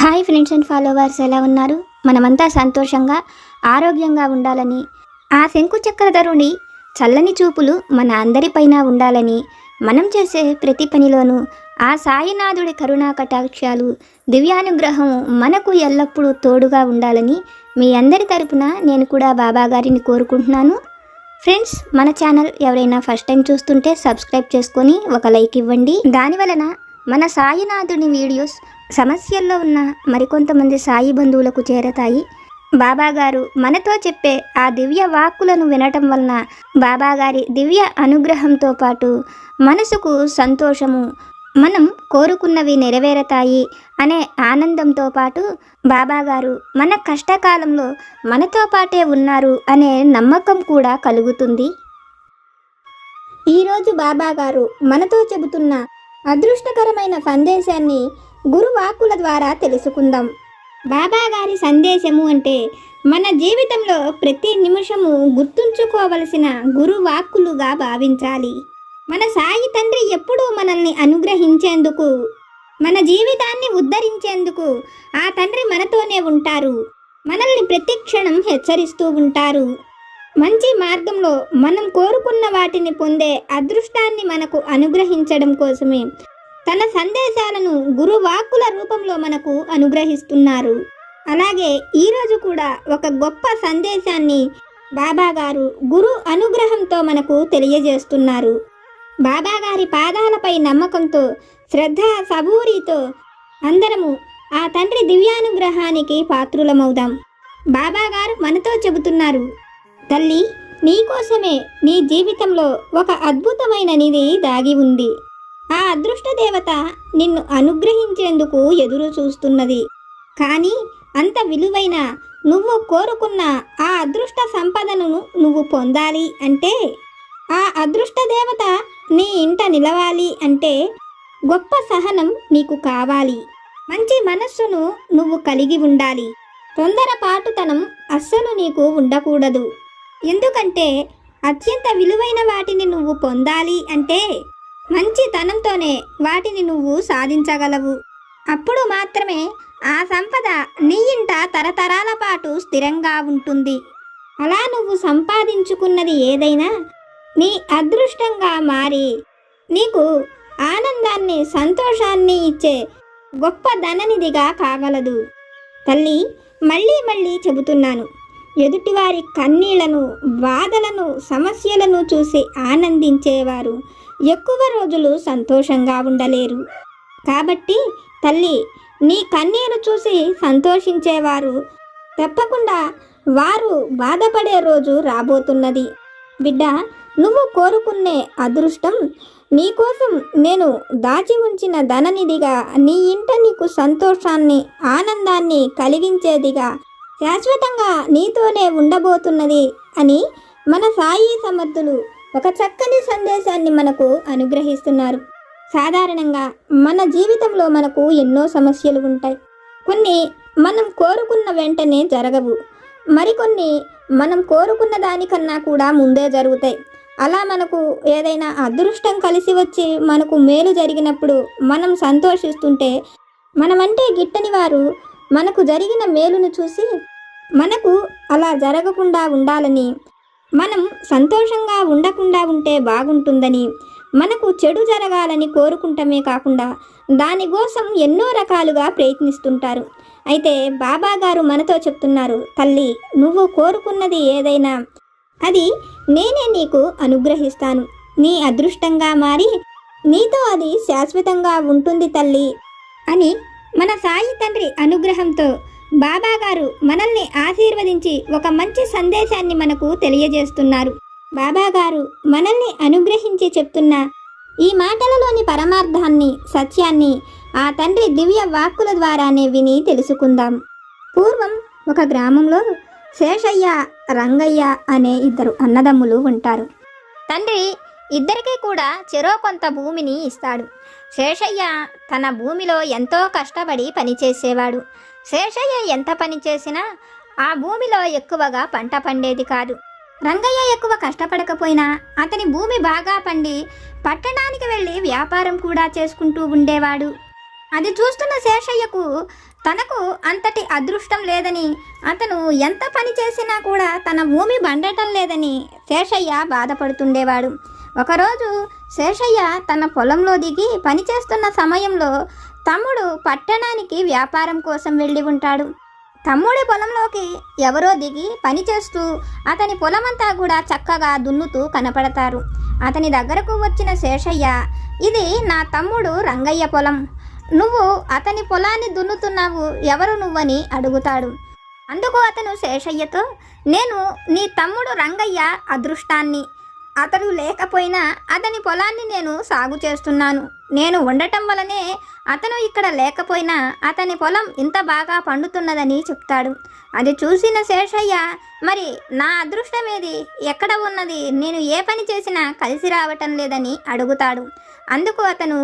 Hi friends and followers, ఎలా ఉన్నారు? మనమంతా సంతోషంగా ఆరోగ్యంగా ఉండాలని, ఆ శంకు చక్రధరుని చల్లని చూపులు మన అందరిపైన ఉండాలని, మనం చేసే ప్రతి పనిలోనూ ఆ సాయినాథుడి కరుణా కటాక్షాలు, దివ్యానుగ్రహం మనకు ఎల్లప్పుడూ తోడుగా ఉండాలని మీ అందరి తరపున నేను కూడా బాబా గారిని కోరుకుంటున్నాను. ఫ్రెండ్స్, మన ఛానల్ ఎవరైనా ఫస్ట్ టైం చూస్తుంటే సబ్స్క్రైబ్ చేసుకొని ఒక లైక్ ఇవ్వండి. దానివలన మన సాయినాథుని వీడియోస్ సమస్యల్లో ఉన్న మరికొంతమంది సాయి బంధువులకు చేరతాయి. బాబాగారు మనతో చెప్పే ఆ దివ్య వాక్కులను వినటం వలన బాబాగారి దివ్య అనుగ్రహంతో పాటు మనసుకు సంతోషము, మనం కోరుకున్నవి నెరవేరతాయి అనే ఆనందంతో పాటు బాబాగారు మన కష్టకాలంలో మనతో పాటే ఉన్నారు అనే నమ్మకం కూడా కలుగుతుంది. ఈరోజు బాబాగారు మనతో చెబుతున్న అదృష్టకరమైన సందేశాన్ని గురువాక్కుల ద్వారా తెలుసుకుందాం. బాబాగారి సందేశము అంటే మన జీవితంలో ప్రతి నిమిషము గుర్తుంచుకోవలసిన గురువాక్కులుగా భావించాలి. మన సాయి తండ్రి ఎప్పుడూ మనల్ని అనుగ్రహించేందుకు, మన జీవితాన్ని ఉద్ధరించేందుకు ఆ తండ్రి మనతోనే ఉంటారు. మనల్ని ప్రతి క్షణం హెచ్చరిస్తూ ఉంటారు. మంచి మార్గంలో మనం కోరుకున్న వాటిని పొందే అదృష్టాన్ని మనకు అనుగ్రహించడం కోసమే తన సందేశాలను గురువాక్కుల రూపంలో మనకు అనుగ్రహిస్తున్నారు. అలాగే ఈరోజు కూడా ఒక గొప్ప సందేశాన్ని బాబాగారు గురు అనుగ్రహంతో మనకు తెలియజేస్తున్నారు. బాబాగారి పాదాలపై నమ్మకంతో, శ్రద్ధ సబూరితో అందరము ఆ తండ్రి దివ్యానుగ్రహానికి పాత్రులమవుదాం. బాబాగారు మనతో చెబుతున్నారు, తల్లి, నీకోసమే నీ జీవితంలో ఒక అద్భుతమైన నిధి దాగి ఉంది. ఆ అదృష్ట దేవత నిన్ను అనుగ్రహించేందుకు ఎదురు చూస్తున్నది. కానీ అంత విలువైన నువ్వు కోరుకున్న ఆ అదృష్ట సంపదను నువ్వు పొందాలి అంటే, ఆ అదృష్ట దేవత నీ ఇంట నిలవాలి అంటే గొప్ప సహనం నీకు కావాలి. మంచి మనస్సును నువ్వు కలిగి ఉండాలి. తొందరపాటుతనం అస్సలు నీకు ఉండకూడదు. ఎందుకంటే అత్యంత విలువైన వాటిని నువ్వు పొందాలి అంటే మంచితనంతోనే వాటిని నువ్వు సాధించగలవు. అప్పుడు మాత్రమే ఆ సంపద నీ ఇంట తరతరాల పాటు స్థిరంగా ఉంటుంది. అలా నువ్వు సంపాదించుకున్నది ఏదైనా నీ అదృష్టంగా మారి నీకు ఆనందాన్ని, సంతోషాన్ని ఇచ్చే గొప్ప ధననిధిగా కాగలదు. తల్లి, మళ్ళీ మళ్ళీ చెబుతున్నాను, ఎదుటివారి కన్నీళ్లను, బాధలను, సమస్యలను చూసి ఆనందించేవారు ఎక్కువ రోజులు సంతోషంగా ఉండలేరు. కాబట్టి తల్లి, నీ కన్నీరు చూసి సంతోషించేవారు తప్పకుండా వారు బాధపడే రోజు రాబోతున్నది. బిడ్డ, నువ్వు కోరుకునే అదృష్టం నీకోసం నేను దాచి ఉంచిన ధననిధిగా, నీ ఇంట నీకు సంతోషాన్ని, ఆనందాన్ని కలిగించేదిగా, శాశ్వతంగా నీతోనే ఉండబోతున్నది అని మన సాయి సమర్థులు ఒక చక్కని సందేశాన్ని మనకు అనుగ్రహిస్తున్నారు. సాధారణంగా మన జీవితంలో మనకు ఎన్నో సమస్యలు ఉంటాయి. కొన్ని మనం కోరుకున్న వెంటనే జరగవు, మరికొన్ని మనం కోరుకున్న దానికన్నా కూడా ముందే జరుగుతాయి. అలా మనకు ఏదైనా అదృష్టం కలిసి వచ్చి మనకు మేలు జరిగినప్పుడు మనం సంతోషిస్తుంటే, మనమంటే గిట్టని వారు మనకు జరిగిన మేలును చూసి మనకు అలా జరగకుండా ఉండాలని, మనం సంతోషంగా ఉండకుండా ఉంటే బాగుంటుందని, మనకు చెడు జరగాలని కోరుకుంటమే కాకుండా దానికోసం ఎన్నో రకాలుగా ప్రయత్నిస్తుంటారు. అయితే బాబాగారు మనతో చెప్తున్నారు, తల్లి, నువ్వు కోరుకున్నది ఏదైనా అది నేనే నీకు అనుగ్రహిస్తాను. నీ అదృష్టంగా మారి నీతో అది శాశ్వతంగా ఉంటుంది తల్లి అని మన సాయి తండ్రి అనుగ్రహంతో బాబాగారు మనల్ని ఆశీర్వదించి ఒక మంచి సందేశాన్ని మనకు తెలియజేస్తున్నారు. బాబాగారు మనల్ని అనుగ్రహించి చెప్తున్న ఈ మాటలలోని పరమార్థాన్ని, సత్యాన్ని ఆ తండ్రి దివ్య వాక్కుల ద్వారానే విని తెలుసుకుందాం. పూర్వం ఒక గ్రామంలో శేషయ్య, రంగయ్య అనే ఇద్దరు అన్నదమ్ములు ఉంటారు. తండ్రి ఇద్దరికీ కూడా చెరో కొంత భూమిని ఇస్తాడు. శేషయ్య తన భూమిలో ఎంతో కష్టపడి పనిచేసేవాడు. శేషయ్య ఎంత పని చేసినా ఆ భూమిలో ఎక్కువగా పంట పండేది కాదు. రంగయ్య ఎక్కువ కష్టపడకపోయినా అతని భూమి బాగా పండి పట్టణానికి వెళ్ళి వ్యాపారం కూడా చేసుకుంటూ ఉండేవాడు. అది చూస్తున్న శేషయ్యకు తనకు అంతటి అదృష్టం లేదని, అతను ఎంత పని చేసినా కూడా తన భూమి బండటం లేదని శేషయ్య బాధపడుతుండేవాడు. ఒకరోజు శేషయ్య తన పొలంలో దిగి పనిచేస్తున్న సమయంలో తమ్ముడు పట్టణానికి వ్యాపారం కోసం వెళ్ళి ఉంటాడు. తమ్ముడి పొలంలోకి ఎవరో దిగి పనిచేస్తూ అతని పొలమంతా కూడా చక్కగా దున్నుతూ కనపడతారు. అతని దగ్గరకు వచ్చిన శేషయ్య, ఇది నా తమ్ముడు రంగయ్య పొలం, నువ్వు అతని పొలాన్ని దున్నుతున్నావు, ఎవరు నువ్వని అడుగుతాడు. అందుకు అతను శేషయ్యతో, నేను నీ తమ్ముడు రంగయ్య అదృష్టాన్ని, అతడు లేకపోయినా అతని పొలాన్ని నేను సాగు చేస్తున్నాను, నేను ఉండటం వలనే అతను ఇక్కడ లేకపోయినా అతని పొలం ఇంత బాగా పండుతున్నదని చెప్తాడు. అది చూసిన శేషయ్య, మరి నా అదృష్టం ఏది, ఎక్కడ ఉన్నది, నేను ఏ పని చేసినా కలిసి రావటం లేదని అడుగుతాడు. అందుకు అతను,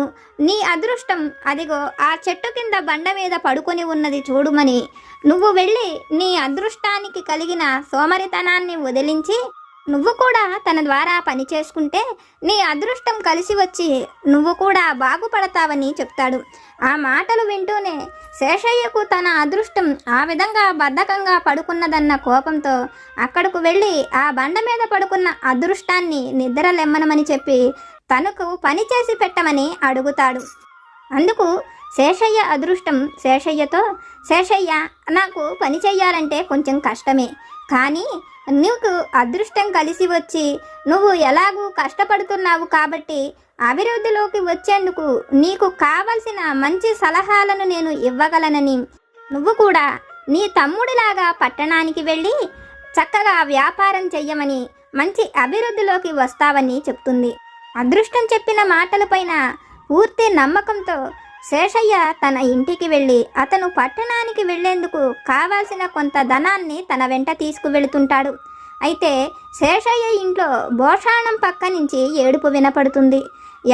నీ అదృష్టం అదిగో ఆ చెట్టు కింద బండ మీద పడుకొని ఉన్నది చూడుమని, నువ్వు వెళ్ళి నీ అదృష్టానికి కలిగిన సోమరితనాన్ని వదిలించి నువ్వు కూడా తన ద్వారా పని చేసుకుంటే నీ అదృష్టం కలిసి వచ్చి నువ్వు కూడా బాగుపడతావని చెప్తాడు. ఆ మాటలు వింటూనే శేషయ్యకు తన అదృష్టం ఆ విధంగా బద్ధకంగా పడుకున్నదన్న కోపంతో అక్కడకు వెళ్ళి ఆ బండ మీద పడుకున్న అదృష్టాన్ని నిద్రలెమ్మనమని చెప్పి తనకు పని చేసి పెట్టమని అడుగుతాడు. అందుకు శేషయ్య అదృష్టం శేషయ్యతో, శేషయ్య, నాకు పని చెయ్యాలంటే కొంచెం కష్టమే, కానీ నీకు అదృష్టం కలిసి వచ్చి నువ్వు ఎలాగూ కష్టపడుతున్నావు కాబట్టి అభివృద్ధిలోకి వచ్చేందుకు నీకు కావలసిన మంచి సలహాలను నేను ఇవ్వగలనని, నువ్వు కూడా నీ తమ్ముడిలాగా పట్టణానికి వెళ్ళి చక్కగా వ్యాపారం చెయ్యమని, మంచి అభివృద్ధిలోకి వస్తావని చెప్తుంది. అదృష్టం చెప్పిన మాటలపైన పూర్తి నమ్మకంతో శేషయ్య తన ఇంటికి వెళ్ళి అతను పట్టణానికి వెళ్లేందుకు కావాల్సిన కొంత ధనాన్ని తన వెంట తీసుకువెళుతుంటాడు. అయితే శేషయ్య ఇంట్లో భోషాణం పక్క నుంచి ఏడుపు వినపడుతుంది.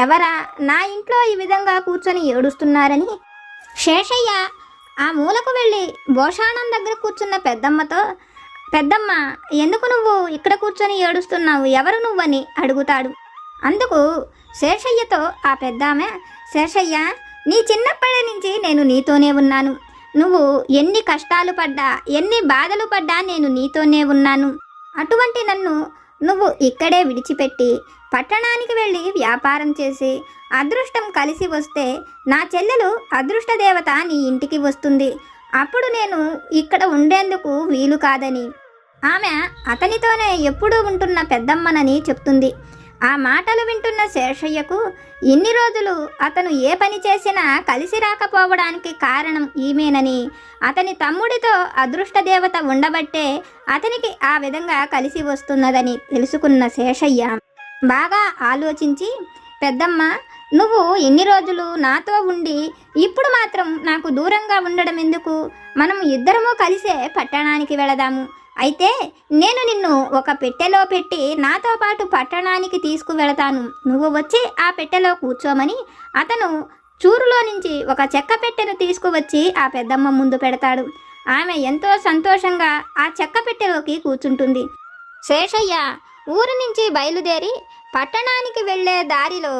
ఎవరా నా ఇంట్లో ఈ విధంగా కూర్చొని ఏడుస్తున్నారని శేషయ్య ఆ మూలకు వెళ్ళి భోషాణం దగ్గర కూర్చున్న పెద్దమ్మతో, పెద్దమ్మ, ఎందుకు నువ్వు ఇక్కడ కూర్చొని ఏడుస్తున్నావు, ఎవరు నువ్వని అడుగుతాడు. అందుకు శేషయ్యతో ఆ పెద్దామె, శేషయ్య, నీ చిన్నప్పటి నుంచి నేను నీతోనే ఉన్నాను, నువ్వు ఎన్ని కష్టాలు పడ్డా ఎన్ని బాధలు పడ్డా నేను నీతోనే ఉన్నాను, అటువంటి నన్ను నువ్వు ఇక్కడే విడిచిపెట్టి పట్టణానికి వెళ్ళి వ్యాపారం చేసి అదృష్టం కలిసి వస్తే నా చెల్లెలు అదృష్ట దేవత నీ ఇంటికి వస్తుంది, అప్పుడు నేను ఇక్కడ ఉండేందుకు వీలు కాదని ఆమె అతనితోనే ఎప్పుడూ ఉంటున్న పెద్దమ్మనని చెప్తుంది. ఆ మాటలు వింటున్న శేషయ్యకు ఇన్ని రోజులు అతను ఏ పని చేసినా కలిసి రాకపోవడానికి కారణం ఈమెనని, అతని తమ్ముడితో అదృష్ట దేవత ఉండబట్టే అతనికి ఆ విధంగా కలిసి వస్తున్నదని తెలుసుకున్న శేషయ్య బాగా ఆలోచించి, పెద్దమ్మ, నువ్వు ఎన్ని రోజులు నాతో ఉండి ఇప్పుడు మాత్రం నాకు దూరంగా ఉండడం ఎందుకు, మనం ఇద్దరము కలిసే పట్టణానికి వెళదాము, అయితే నేను నిన్ను ఒక పెట్టెలో పెట్టి నాతో పాటు పట్టణానికి తీసుకువెళతాను, నువ్వు వచ్చి ఆ పెట్టెలో కూర్చోమని అతను చూరులో నుంచి ఒక చెక్క పెట్టెను తీసుకువచ్చి ఆ పెద్దమ్మ ముందు పెడతాడు. ఆమె ఎంతో సంతోషంగా ఆ చెక్క పెట్టెలోకి కూర్చుంటుంది. శేషయ్య ఊరు నుంచి బయలుదేరి పట్టణానికి వెళ్ళే దారిలో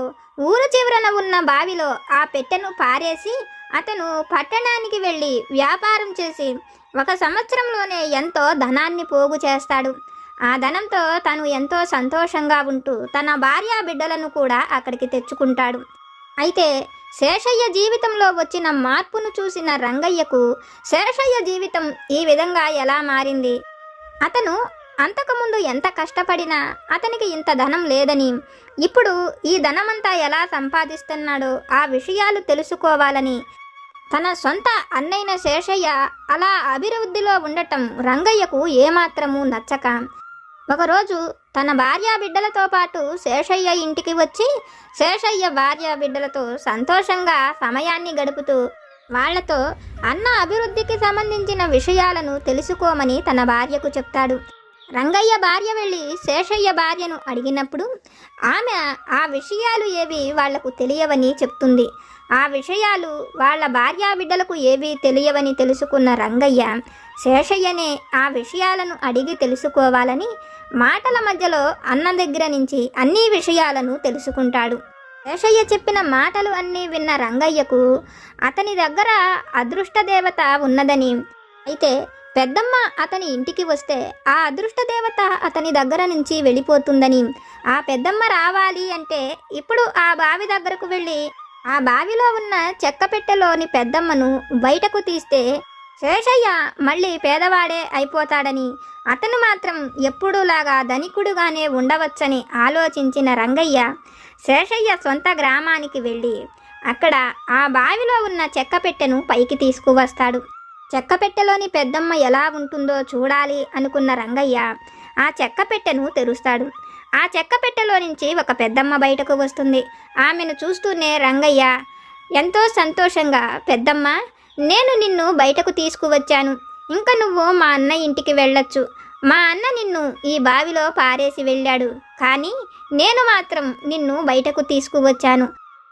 ఊరు చివరన ఉన్న బావిలో ఆ పెట్టెను పారేసి అతను పట్టణానికి వెళ్ళి వ్యాపారం చేసి 1 సంవత్సరంలోనే ఎంతో ధనాన్ని పోగు చేస్తాడు. ఆ ధనంతో తను ఎంతో సంతోషంగా ఉంటూ తన భార్య బిడ్డలను కూడా అక్కడికి తెచ్చుకుంటాడు. అయితే శేషయ్య జీవితంలో వచ్చిన మార్పును చూసిన రంగయ్యకు శేషయ్య జీవితం ఈ విధంగా ఎలా మారింది, అతను అంతకుముందు ఎంత కష్టపడినా అతనికి ఇంత ధనం లేదని, ఇప్పుడు ఈ ధనమంతా ఎలా సంపాదిస్తున్నాడో ఆ విషయాలు తెలుసుకోవాలని తన సొంత అన్నైన శేషయ్య అలా అభివృద్ధిలో ఉండటం రంగయ్యకు ఏమాత్రమూ నచ్చక ఒకరోజు తన భార్య బిడ్డలతో పాటు శేషయ్య ఇంటికి వచ్చి శేషయ్య భార్య బిడ్డలతో సంతోషంగా సమయాన్ని గడుపుతూ వాళ్లతో అన్న అభివృద్ధికి సంబంధించిన విషయాలను తెలుసుకోమని తన భార్యకు చెప్తాడు. రంగయ్య భార్య వెళ్ళి శేషయ్య భార్యను అడిగినప్పుడు ఆమె ఆ విషయాలు ఏవి వాళ్లకు తెలియవని చెప్తుంది. ఆ విషయాలు వాళ్ళ భార్యా బిడ్డలకు ఏవీ తెలియవని తెలుసుకున్న రంగయ్య శేషయ్యనే ఆ విషయాలను అడిగి తెలుసుకోవాలని మాటల మధ్యలో అన్న దగ్గర నుంచి అన్ని విషయాలను తెలుసుకుంటాడు. శేషయ్య చెప్పిన మాటలు అన్నీ విన్న రంగయ్యకు అతని దగ్గర అదృష్ట దేవత ఉన్నదని, అయితే పెద్దమ్మ అతని ఇంటికి వస్తే ఆ అదృష్ట దేవత అతని దగ్గర నుంచి వెళ్ళిపోతుందని, ఆ పెద్దమ్మ రావాలి అంటే ఇప్పుడు ఆ బావి దగ్గరకు వెళ్ళి ఆ బావిలో ఉన్న చెక్క పెట్టెలోని పెద్దమ్మను బయటకు తీస్తే శేషయ్య మళ్ళీ పేదవాడే అయిపోతాడని, అతను మాత్రం ఎప్పుడూలాగా ధనికుడుగానే ఉండవచ్చని ఆలోచించిన రంగయ్య శేషయ్య సొంత గ్రామానికి వెళ్ళి అక్కడ ఆ బావిలో ఉన్న చెక్క పెట్టెను పైకి తీసుకువస్తాడు. చెక్క పెట్టెలోని పెద్దమ్మ ఎలా ఉంటుందో చూడాలి అనుకున్న రంగయ్య ఆ చెక్క పెట్టెను తెరుస్తాడు. ఆ చెక్క పెట్టెలో నుంచి ఒక పెద్దమ్మ బయటకు వస్తుంది. ఆమెను చూస్తూనే రంగయ్య ఎంతో సంతోషంగా, పెద్దమ్మ, నేను నిన్ను బయటకు తీసుకువచ్చాను, ఇంకా నువ్వు మా అన్న ఇంటికి వెళ్ళొచ్చు. మా అన్న నిన్ను ఈ బావిలో పారేసి వెళ్ళాడు, కానీ నేను మాత్రం నిన్ను బయటకు తీసుకువచ్చాను.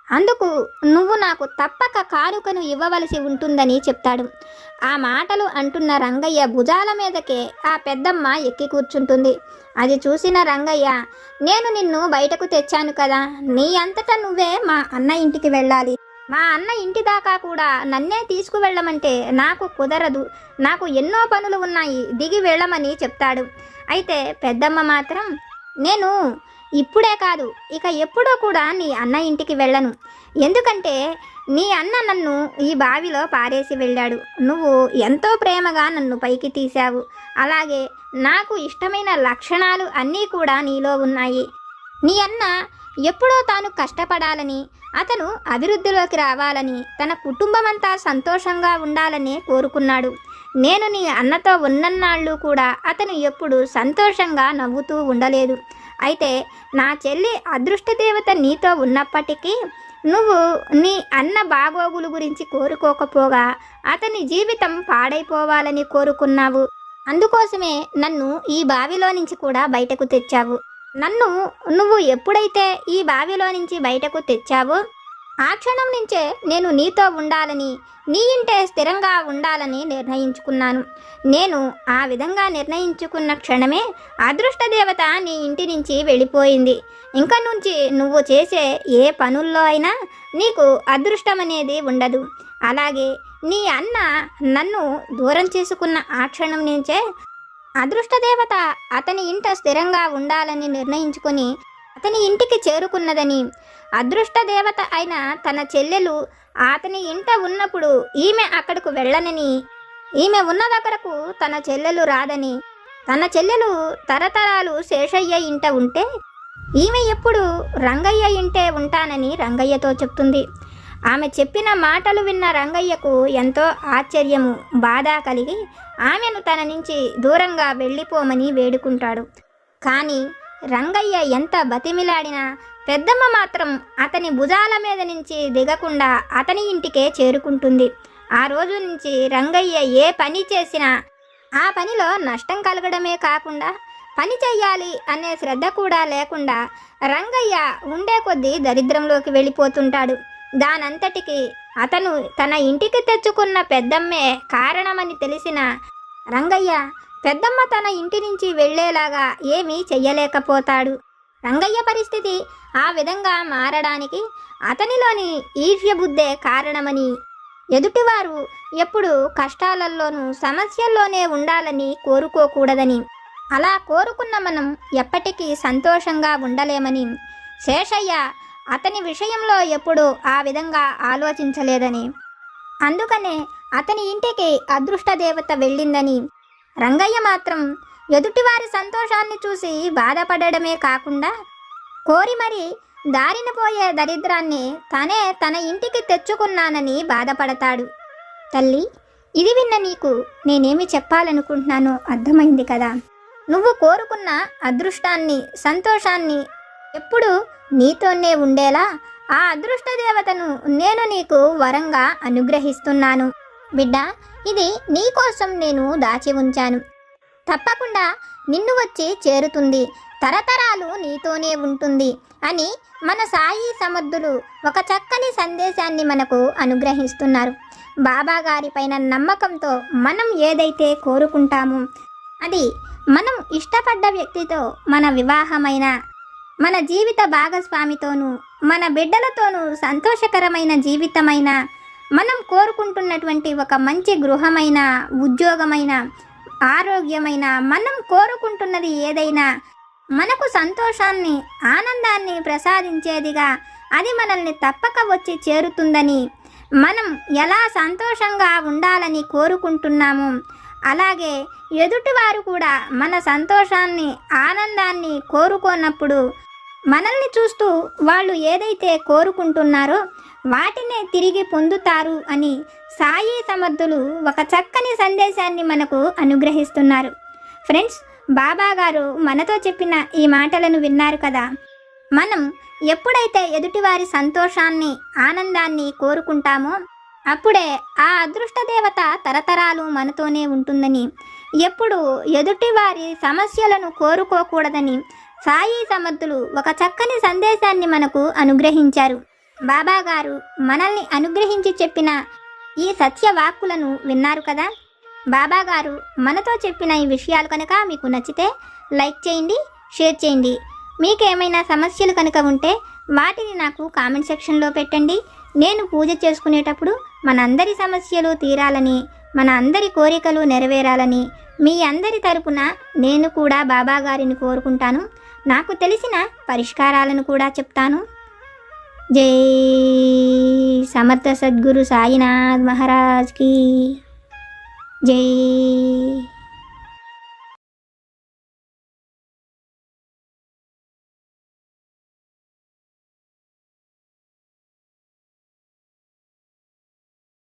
అందుకు నువ్వు నాకు తప్పక కానుకను ఇవ్వవలసి ఉంటుందని చెప్తాడు. ఆ మాటలు అంటున్న రంగయ్య భుజాల మీదకే ఆ పెద్దమ్మ ఎక్కి కూర్చుంటుంది. అది చూసిన రంగయ్య, నేను నిన్ను బయటకు తెచ్చాను కదా, నీ అంతటా నువ్వే మా అన్న ఇంటికి వెళ్ళాలి. మా అన్న ఇంటి దాకా కూడా నన్నే తీసుకువెళ్ళమంటే నాకు కుదరదు, నాకు ఎన్నో పనులు ఉన్నాయి, దిగి వెళ్ళమని చెప్తాడు. అయితే పెద్దమ్మ మాత్రం, నేను ఇప్పుడే కాదు ఇక ఎప్పుడూ కూడా నీ అన్న ఇంటికి వెళ్ళను, ఎందుకంటే నీ అన్న నన్ను ఈ బావిలో పారేసి వెళ్ళాడు, నువ్వు ఎంతో ప్రేమగా నన్ను పైకి తీశావు, అలాగే నాకు ఇష్టమైన లక్షణాలు అన్నీ కూడా నీలో ఉన్నాయి. నీ అన్న ఎప్పుడో తాను కష్టపడాలని, అతను అభివృద్ధిలోకి రావాలని, తన కుటుంబమంతా సంతోషంగా ఉండాలని కోరుకున్నాడు. నేను నీ అన్నతో ఉన్నన్నాళ్ళు కూడా అతను ఎప్పుడు సంతోషంగా నవ్వుతూ ఉండలేదు. అయితే నా చెల్లి అదృష్టదేవత నీతో ఉన్నప్పటికీ నువ్వు నీ అన్న బాగోగులు గురించి కోరుకోకపోగా అతని జీవితం పాడైపోవాలని కోరుకున్నావు. అందుకోసమే నన్ను ఈ బావిలో నుంచి కూడా బయటకు తెచ్చావు. నన్ను నువ్వు ఎప్పుడైతే ఈ బావిలో నుంచి బయటకు తెచ్చావో ఆ క్షణం నుంచే నేను నీతో ఉండాలని, నీ ఇంటే స్థిరంగా ఉండాలని నిర్ణయించుకున్నాను. నేను ఆ విధంగా నిర్ణయించుకున్న క్షణమే అదృష్టదేవత నీ ఇంటి నుంచి వెళ్ళిపోయింది. ఇంక నుంచి నువ్వు చేసే ఏ పనుల్లో అయినా నీకు అదృష్టం అనేది ఉండదు. అలాగే నీ అన్న నన్ను దూరం చేసుకున్న ఆ క్షణం నుంచే అదృష్టదేవత అతని ఇంట స్థిరంగా ఉండాలని నిర్ణయించుకొని అతని ఇంటికి చేరుకున్నదని, అదృష్టదేవత అయిన తన చెల్లెలు అతని ఇంట ఉన్నప్పుడు ఈమె అక్కడకు వెళ్ళనని, ఈమె ఉన్న దగ్గరకు తన చెల్లెలు రాదని, తన చెల్లెలు తరతరాలు శేషయ్య ఇంట ఉంటే ఈమె ఎప్పుడు రంగయ్య ఇంటే ఉంటానని రంగయ్యతో చెప్తుంది. ఆమె చెప్పిన మాటలు విన్న రంగయ్యకు ఎంతో ఆశ్చర్యము, బాధ కలిగి ఆమెను తన నుంచి దూరంగా వెళ్ళిపోమని వేడుకుంటాడు. కానీ రంగయ్య ఎంత బతిమిలాడినా పెద్దమ్మ మాత్రం అతని భుజాల మీద నుంచి దిగకుండా అతని ఇంటికే చేరుకుంటుంది. ఆ రోజు నుంచి రంగయ్య ఏ పని చేసినా ఆ పనిలో నష్టం కలగడమే కాకుండా పని చెయ్యాలి అనే శ్రద్ధ కూడా లేకుండా రంగయ్య ఉండే కొద్దీ దరిద్రంలోకి వెళ్ళిపోతుంటాడు. దానంతటికి అతను తన ఇంటికి తెచ్చుకున్న పెద్దమ్మే కారణమని తెలిసిన రంగయ్య పెద్దమ్మ తన ఇంటి నుంచి వెళ్ళేలాగా ఏమీ చెయ్యలేకపోతాడు. రంగయ్య పరిస్థితి ఆ విధంగా మారడానికి అతనిలోని ఈర్ష్యబుద్ధే కారణమని, ఎదుటివారు ఎప్పుడు కష్టాలలోనూ సమస్యల్లోనే ఉండాలని కోరుకోకూడదని, అలా కోరుకున్న మనం ఎప్పటికీ సంతోషంగా ఉండలేమని, శేషయ్య అతని విషయంలో ఎప్పుడూ ఆ విధంగా ఆలోచించలేదని, అందుకనే అతని ఇంటికి అదృష్టదేవత వెళ్ళిందని, రంగయ్య మాత్రం ఎదుటివారి సంతోషాన్ని చూసి బాధపడడమే కాకుండా కోరి మరి దారిన పోయే దరిద్రాన్ని తనే తన ఇంటికి తెచ్చుకున్నానని బాధపడతాడు. తల్లి, ఇది విన్న నీకు నేనేమి చెప్పాలనుకుంటున్నానో అర్థమైంది కదా. నువ్వు కోరుకున్న అదృష్టాన్ని, సంతోషాన్ని ఎప్పుడు నీతోనే ఉండేలా ఆ అదృష్టదేవతను నేను నీకు వరంగా అనుగ్రహిస్తున్నాను. బిడ్డ, ఇది నీకోసం నేను దాచి ఉంచాను. తప్పకుండా నిన్ను వచ్చి చేరుతుంది, తరతరాలు నీతోనే ఉంటుంది అని మన సాయి సమర్థులు ఒక చక్కని సందేశాన్ని మనకు అనుగ్రహిస్తున్నారు. బాబా గారి పైన నమ్మకంతో మనం ఏదైతే కోరుకుంటామో అది మనం ఇష్టపడ్డ వ్యక్తితో మన వివాహమైన, మన జీవిత భాగస్వామితోనూ మన బిడ్డలతోనూ సంతోషకరమైన జీవితమైన, మనం కోరుకుంటున్నటువంటి ఒక మంచి గృహమైన, ఉద్యోగమైన, ఆరోగ్యమైన, మనం కోరుకుంటున్నది ఏదైనా మనకు సంతోషాన్ని, ఆనందాన్ని ప్రసాదించేదిగా అది మనల్ని తప్పక వచ్చి చేరుతుందని, మనం ఎలా సంతోషంగా ఉండాలని కోరుకుంటున్నాము అలాగే ఎదుటివారు కూడా మన సంతోషాన్ని, ఆనందాన్ని కోరుకోనప్పుడు మనల్ని చూస్తూ వాళ్ళు ఏదైతే కోరుకుంటున్నారో వాటినే తిరిగి పొందుతారు అని సాయి సమర్థులు ఒక చక్కని సందేశాన్ని మనకు అనుగ్రహిస్తున్నారు. ఫ్రెండ్స్, బాబా గారు మనతో చెప్పిన ఈ మాటలను విన్నారు కదా. మనం ఎప్పుడైతే ఎదుటివారి సంతోషాన్ని, ఆనందాన్ని కోరుకుంటామో అప్పుడే ఆ అదృష్ట దేవత తరతరాలు మనతోనే ఉంటుందని, ఎప్పుడు ఎదుటివారి సమస్యలను కోరుకోకూడదని సాయి సమర్థులు ఒక చక్కని సందేశాన్ని మనకు అనుగ్రహించారు. బాబా గారు మనల్ని అనుగ్రహించి చెప్పిన ఈ సత్య వాక్కులను విన్నారు కదా. బాబా గారు మనతో చెప్పిన ఈ విషయాలు కనుక మీకు నచ్చితే లైక్ చేయండి, షేర్ చేయండి. మీకేమైనా సమస్యలు కనుక ఉంటే వాటిని నాకు కామెంట్ సెక్షన్లో పెట్టండి. నేను పూజ చేసుకునేటప్పుడు మనందరి సమస్యలు తీరాలని, మన అందరి కోరికలు నెరవేరాలని మీ అందరి తరపున నేను కూడా బాబా గారిని కోరుకుంటాను. నాకు తెలిసిన పరిష్కారాలను కూడా చెప్తాను. జై సమర్థ సద్గురు సాయినాథ్ మహారాజ్ की जय।